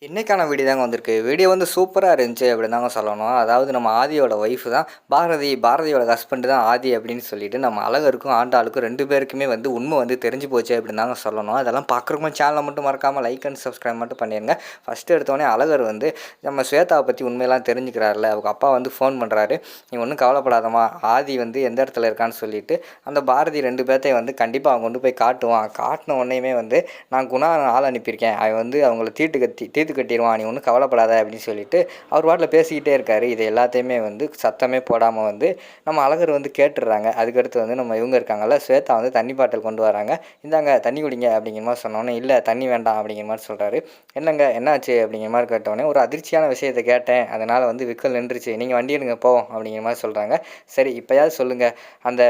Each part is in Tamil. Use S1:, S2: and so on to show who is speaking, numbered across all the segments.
S1: இன்னைக்கான வீடியோ தாங்க வந்திருக்கு. வீடியோ வந்து சூப்பரா இருந்துச்சு அப்படின்னு தாங்க சொல்லணும். அதாவது நம்ம ஆதியோட ஒய்ஃப் தான் பாரதியோட ஹஸ்பண்ட் தான் ஆதி அப்படின்னு சொல்லிட்டு நம்ம அழகருக்கும், ஆண்டாளுக்கும் 2 பேருக்குமே வந்து உண்மை வந்து தெரிஞ்சு போச்சு அப்படின்னு தாங்க சொல்லணும். அதெல்லாம் பார்க்குறவங்க சேனலை மட்டும் மறக்காமல் லைக் அண்ட் சப்ஸ்கிரைப் மட்டும் பண்ணிடுங்க. ஃபஸ்ட்டு எடுத்தோடனே அழகர் வந்து நம்ம ஸ்வேதாவை பற்றி உண்மையெல்லாம் தெரிஞ்சுக்கிறாருல, அவங்க அப்பா வந்து ஃபோன் பண்ணுறாரு. நீ ஒன்றும் கவலைப்படாதம்மா, ஆதி வந்து எந்த இடத்துல இருக்கான்னு சொல்லிட்டு அந்த பாரதி 2 பேர்த்தையும் வந்து கண்டிப்பாக அவங்க கொண்டு போய் காட்டுவான். காட்டின உடனேயுமே வந்து நான் குணா ஆள் அனுப்பியிருக்கேன், அவன் வந்து அவங்கள தீர்த்து கட்டிடுவான், நீ ஒன்றும் கவலைப்படாத அப்படின்னு சொல்லிட்டு அவர் பாட்டில் பேசிக்கிட்டே இருக்காரு. இது எல்லாத்தையுமே வந்து சத்தமே போடாமல் வந்து நம்ம அழகர் வந்து கேட்டுடுறாங்க. அதுக்கடுத்து வந்து நம்ம இவங்க இருக்காங்கல்ல, ஸ்வேதா வந்து தண்ணி பாட்டில் கொண்டு வராங்க. இந்தாங்க தண்ணி குடிங்க அப்படிங்கிற மாதிரி சொன்னோன்னே, இல்லை தண்ணி வேண்டாம் அப்படிங்கிற மாதிரி சொல்கிறாரு. என்னங்க என்னாச்சு அப்படிங்கிற மாதிரி கேட்டோடனே, ஒரு அதிர்ச்சியான விஷயத்தை கேட்டேன், அதனால் வந்து விக்கல் நின்றுச்சு, நீங்கள் வண்டி எடுங்க போவோம் அப்படிங்கிற மாதிரி சொல்கிறாங்க. சரி இப்போயாவது சொல்லுங்கள், அந்த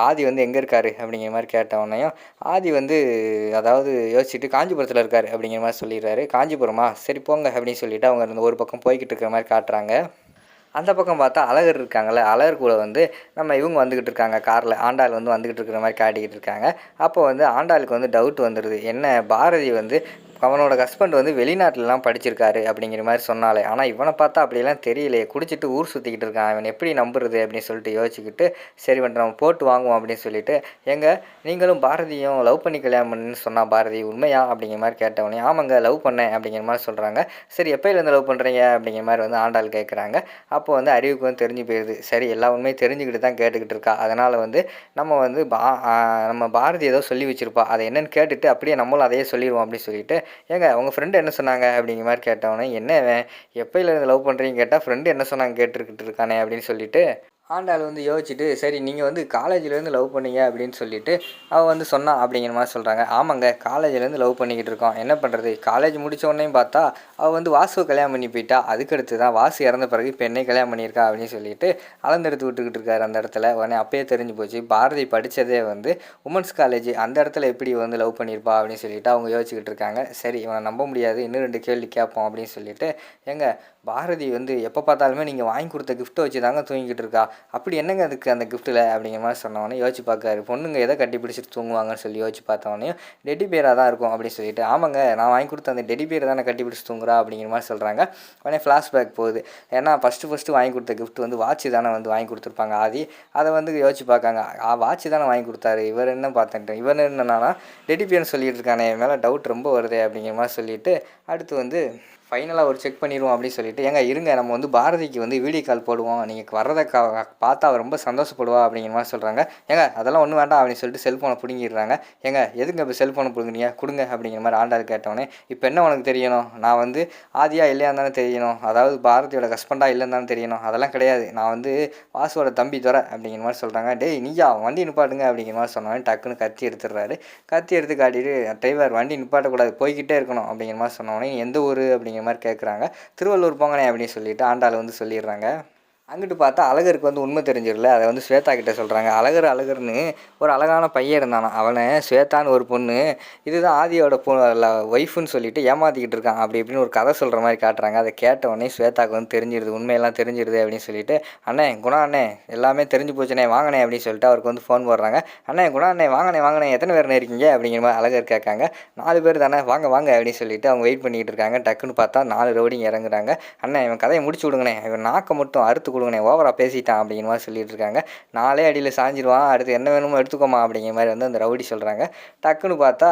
S1: ஆதி வந்து எங்கே இருக்காரு அப்படிங்கிற மாதிரி கேட்டவுடனேயும், ஆதி வந்து அதாவது யோசிச்சுட்டு காஞ்சிபுரத்தில் இருக்கார் அப்படிங்கிற மாதிரி சொல்லிடுறாரு. காஞ்சிபுரமா, சரி போங்க அப்படின்னு சொல்லிட்டு அவங்க இந்த ஒரு பக்கம் போய்கிட்டு இருக்கிற மாதிரி காட்டுறாங்க. அந்த பக்கம் பார்த்தா அழகர் இருக்காங்கள்ல, அழகர் கூட வந்து நம்ம இவங்க வந்துக்கிட்டு இருக்காங்க, காரில் ஆண்டாள் வந்து வந்துக்கிட்டு இருக்கிற மாதிரி காட்டிக்கிட்டு இருக்காங்க. அப்போ வந்து ஆண்டாளுக்கு வந்து டவுட் வந்துடுது, என்ன பாரதி வந்து அவனோட ஹஸ்பண்ட் வந்து வெளிநாட்டிலலாம் படிச்சிருக்காரு அப்படிங்கிற மாதிரி சொன்னாலே, ஆனால் இவனை பார்த்தா அப்படியெல்லாம் தெரியலையே, குடிச்சிட்டு ஊர் சுற்றிக்கிட்டு இருக்கான், இவன் எப்படி நம்புறது அப்படின்னு சொல்லிட்டு யோசிச்சுக்கிட்டு, சரி வந்துட்டு நம்ம போட்டு வாங்குவோம் அப்படின்னு சொல்லிட்டு, எங்க நீங்களும் பாரதியும் லவ் பண்ணி கல்யாணம் பண்ணுன்னு சொன்னால் பாரதி உண்மையா அப்படிங்கிற மாதிரி கேட்டவொடனே, ஆமாங்க லவ் பண்ணேன் அப்படிங்கிற மாதிரி சொல்கிறாங்க. சரி எப்போயிலேருந்து லவ் பண்ணுறீங்க அப்படிங்கிற மாதிரி வந்து ஆண்டாள் கேட்குறாங்க. அப்போ வந்து அறிவுக்கு வந்து தெரிஞ்சு போயிடுது, சரி எல்லா உண்மையும் தெரிஞ்சுக்கிட்டு தான் கேட்டுக்கிட்டு இருக்கா, அதனால் வந்து நம்ம வந்து நம்ம பாரதி ஏதோ சொல்லி வச்சுருப்பா, அதை என்னென்னு கேட்டுட்டு அப்படியே நம்மளும் அதையே சொல்லிடுவோம் அப்படின்னு சொல்லிட்டு, ஏங்க உங்கள் ஃப்ரெண்டு என்ன சொன்னாங்க அப்படிங்கிற மாதிரி கேட்டவொடனே, என்ன எப்போயிலேருந்து லவ் பண்ணுறீங்க கேட்டால் ஃப்ரெண்டு என்ன சொன்னாங்க கேட்டுக்கிட்டு இருக்கானே அப்படின்னு சொல்லிட்டு ஆண்டாள் வந்து யோசிச்சுட்டு, சரி நீங்கள் வந்து காலேஜ்லேருந்து லவ் பண்ணீங்க அப்படின்னு சொல்லிட்டு அவள் வந்து சொன்னா அப்படிங்கிற மாதிரி சொல்கிறாங்க. ஆமாங்க காலேஜ்லேருந்து லவ் பண்ணிக்கிட்டு இருக்கோம், என்ன பண்ணுறது, காலேஜ் முடித்த உடனேயும் பார்த்தா அவள் வந்து வாசுவை கல்யாணம் பண்ணி போயிட்டா, அதுக்கடுத்து தான் வாசு இறந்த பிறகு இப்போ என்னை கல்யாணம் பண்ணியிருக்கா அப்படின்னு சொல்லிட்டு அளந்தெடுத்து விட்டுக்கிட்டு இருக்காரு அந்த இடத்துல. உடனே அப்பயே தெரிஞ்சு போச்சு, பாரதி படித்ததே வந்து உமன்ஸ் காலேஜ், அந்த இடத்துல எப்படி வந்து லவ் பண்ணியிருப்பா அப்படின்னு சொல்லிட்டு அவங்க யோசிச்சுக்கிட்டு இருக்காங்க. சரி இவனை நம்ப முடியாது, இன்னும் 2 கேள்வி கேட்போம் அப்படின்னு சொல்லிட்டு, ஏங்க பாரதி வந்து எப்போ பார்த்தாலுமே நீங்கள் வாங்கி கொடுத்த கிஃப்ட்டை வச்சு தாங்க தூங்கிக்கிட்டு இருக்கா, அப்படி என்னங்க அதுக்கு அந்த கிஃப்ட்டில் அப்படிங்கிற மாதிரி சொன்னவொடனே யோசிச்சு பார்க்காரு. பொண்ணுங்க எதை கட்டி பிடிச்சிட்டு தூங்குவாங்கன்னு சொல்லி யோசிச்சு பார்த்தவொடனே, டெடி பேராக தான் இருக்கும் அப்படின்னு சொல்லிட்டு, ஆமாங்க நான் வாங்கி கொடுத்த அந்த டெடி பேர் தானே கட்டி பிடிச்சி தூங்குறா அப்படிங்கிற மாதிரி சொல்கிறாங்க. உடனே ஃப்ளாஷ்பேக் போகுது, ஏன்னா ஃபஸ்ட்டு வாங்கி கொடுத்த கிஃப்ட் வந்து வாட்ச் தானே வந்து வாங்கி கொடுத்துருப்பாங்க ஆதி, அதை வந்து யோசிச்சு பார்க்காங்க, வாட்ச் தானே வாங்கி கொடுத்தாரு, இவர் என்ன பார்த்துட்டு இவன் என்னன்னா டெடி பேர்னு சொல்லிட்டு இருக்கானே, மேலே டவுட் ரொம்ப வருது அப்படிங்கிற மாதிரி சொல்லிட்டு அடுத்து வந்து ஃபைனலாக ஒரு செக் பண்ணிடுவோம் அப்படின்னு சொல்லிட்டு, ஏங்க இருங்க நம்ம வந்து பாரதிக்கு வந்து வீடியோ கால் போடுவோம், நீங்கள் வர்றதை பார்த்தா அவள் ரொம்ப சந்தோஷப்படுவா அப்படிங்கிற மாதிரி சொல்கிறாங்க. ஏங்க அதெல்லாம் ஒன்றும் வேண்டாம் அப்படின்னு சொல்லிட்டு செல்ஃபோனை பிடுங்கிடுறாங்க. ஏங்க எதுங்க இப்போ செல்ஃபோனை பிடுங்குறீங்க, கொடுங்க அப்படிங்கிற மாதிரி ஆண்டாள் கேட்டவொடனே, இப்போ என்ன உனக்கு தெரியணும், நான் வந்து ஆதியா இல்லையான்னு தானே தெரியணும், அதாவது பாரதியோட ஹஸ்பண்டாக இல்லைன்னு தானே தெரியணும், அதெல்லாம் கிடையாது, நான் வந்து வாசுவோட தம்பி துறை அப்படிங்கிற மாதிரி சொல்கிறாங்க. டேய் நீயா வண்டி நிப்பாட்டுங்க அப்படிங்கிற மாதிரி சொன்னோன்னே டக்குன்னு கத்தி எடுத்துடுறாரு. கத்தி எடுத்து காட்டிட்டு, டிரைவர் வண்டி நிப்பாட்டக்கூடாது போய்கிட்டே இருக்கணும் அப்படிங்கிற மாதிரி சொன்னோடனே, எந்த ஊர் அப்படிங்கிற மாதிரி கேட்குறாங்க. திருவள்ளூர் போங்கண்ணே அப்படின்னு சொல்லிட்டு ஆண்டாள் வந்து சொல்லிடுறாங்க. அங்கிட்டு பார்த்தா அழகருக்கு வந்து உண்மை தெரிஞ்சிடல, அதை வந்து ஸ்வேதா கிட்டே சொல்கிறாங்க. அழகர்னு ஒரு அழகான பையன் இருந்தானா, அவனை ஸ்வேதான்னு ஒரு பொண்ணு இதுதான் ஆதியோட ஒய்ஃபுன்னு சொல்லிட்டு ஏமாற்றிக்கிட்டு இருக்கான் அப்படி இப்படின்னு ஒரு கதை சொல்கிற மாதிரி காட்டுறாங்க. அதை கேட்டவொடனே ஸ்வேதாவுக்கு வந்து தெரிஞ்சிடுது, உண்மையெல்லாம் தெரிஞ்சிடுது அப்படின்னு சொல்லிட்டு, அண்ணே குணா அண்ணே எல்லாமே தெரிஞ்சு போச்சுண்ணே வாங்கண்ணே அப்படின்னு சொல்லிட்டு அவருக்கு வந்து ஃபோன் போடுறாங்க. அண்ணே குணா அண்ணே வாங்கண்ணே எத்தனை பேர் இருக்கீங்க அப்படிங்கிற மாதிரி அழகர் கேட்காங்க. 4 பேர் தானே வாங்க அப்படின்னு சொல்லிட்டு அவங்க வெயிட் பண்ணிக்கிட்டு இருக்காங்க. டக்குன்னு பார்த்தா 4 ரவுடிங்க இறங்குறாங்க. அண்ணே இவன் கதையை முடிச்சு விடுங்கண்ணே, இவன் நாக்கை மட்டும் அறுத்து கொடுங்கண்ணே, ஓவராக பேசிட்டான் அப்படிங்கிற மாதிரி சொல்லிட்டு இருக்காங்க. 4 அடியில் சாஞ்சிடுவான், அடுத்து என்ன வேணுமோ எடுத்துக்கோமா அப்படிங்கிற மாதிரி வந்து அந்த ரவுடி சொல்கிறாங்க. டக்குன்னு பார்த்தா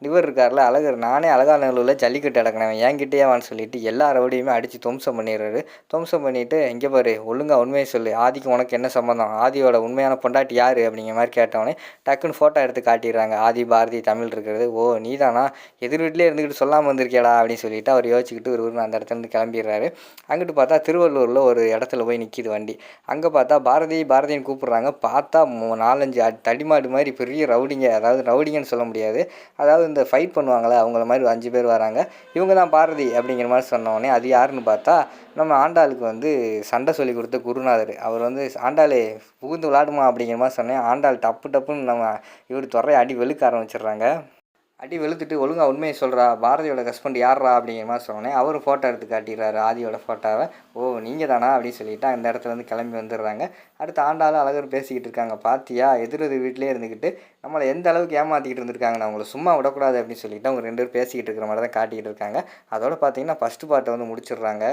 S1: இவர் இருக்கார்ல அழகர், நானே அழகாநல்லூரில் ஜல்லிக்கட்டு அடக்கினவன் என்கிட்டேவான்னு சொல்லிட்டு எல்லா ரவுடியுமே அடித்து துவம்சம் பண்ணிடுறாரு. துவம்சம் பண்ணிவிட்டு, இங்கே பாரு ஒழுங்காக உண்மையை சொல்லு, ஆதிக்கு உனக்கு என்ன சம்மந்தம், ஆதியோட உண்மையான பொண்டாட்டி யார் அப்படிங்கிற மாதிரி கேட்டவொடனே டக்குன்னு ஃபோட்டோ எடுத்து காட்டிடுறாங்க. ஆதி பாரதி தமிழ் இருக்கிறது. ஓ நீ தானா, எதிர் வீட்டிலே இருந்துக்கிட்டு சொல்லாமல் வந்திருக்கேடா அப்படின்னு சொல்லிட்டு அவர் யோசிச்சுக்கிட்டு ஒரு அந்த இடத்துலேருந்து கிளம்பிடுறாரு. அங்கிட்டு பார்த்தா திருவள்ளூரில் ஒரு இடத்துல போய் நிற்கிது வண்டி. அங்கே பார்த்தா பாரதின்னு கூப்பிட்றாங்க. பார்த்தா 4-5 தடிமாடு மாதிரி பெரிய ரவுடிங்க, அதாவது ரவுடிங்கன்னு சொல்ல முடியாது, அதாவது இந்த ஃபைட் பண்ணுவாங்களே அவங்கள மாதிரி 5 பேர் வராங்க. இவங்க தான் பாரதி அப்படிங்கிற மாதிரி சொன்னோடனே, அது யாருன்னு பார்த்தா நம்ம ஆண்டாளுக்கு வந்து சண்டை சொல்லி கொடுத்த குருநாதர். அவர் வந்து ஆண்டாளே புகுந்து விளாடுமா அப்படிங்கிற மாதிரி சொன்னேன். ஆண்டாள் டப்புன்னு நம்ம இவர் துறையை அடி வெளுக்க ஆரம்பிச்சிடுறாங்க. அடி வெளுத்துட்டு ஒழுங்கா உண்மைய சொல்றா, பாரதியோட ஹஸ்பண்ட் யார்றா அப்படிங்கிற மாரி சொன்னோனே, அவரும் ஃபோட்டோ எடுத்து காட்டிடுறாரு ஆதியோட ஃபோட்டோவ. ஓ! நீங்க தானா அப்படின்னு சொல்லிட்டு அந்த இடத்துலேருந்து கிளம்பி வந்துடுறாங்க. அடுத்து ஆண்டாளும் அழகரும் பேசிக்கிட்டு இருக்காங்க. பாத்தியா எதிர் எதிர் வீட்லயே இருந்துக்கிட்டு நம்மள எந்த அளவுக்கு ஏமாத்திக்கிட்டு இருந்திருக்காங்க. நான் உங்கள சும்மா விடக்கூடாது அப்படின்னு சொல்லிட்டு அவங்க 2 பேரும் பேசிக்கிட்டு இருக்கிற மாரி தான் காட்டிக்கிட்டு இருக்காங்க. அதோட பார்த்தீங்கன்னா, ஃபர்ஸ்ட் பார்ட்ட வந்து முடிச்சிடுறாங்க.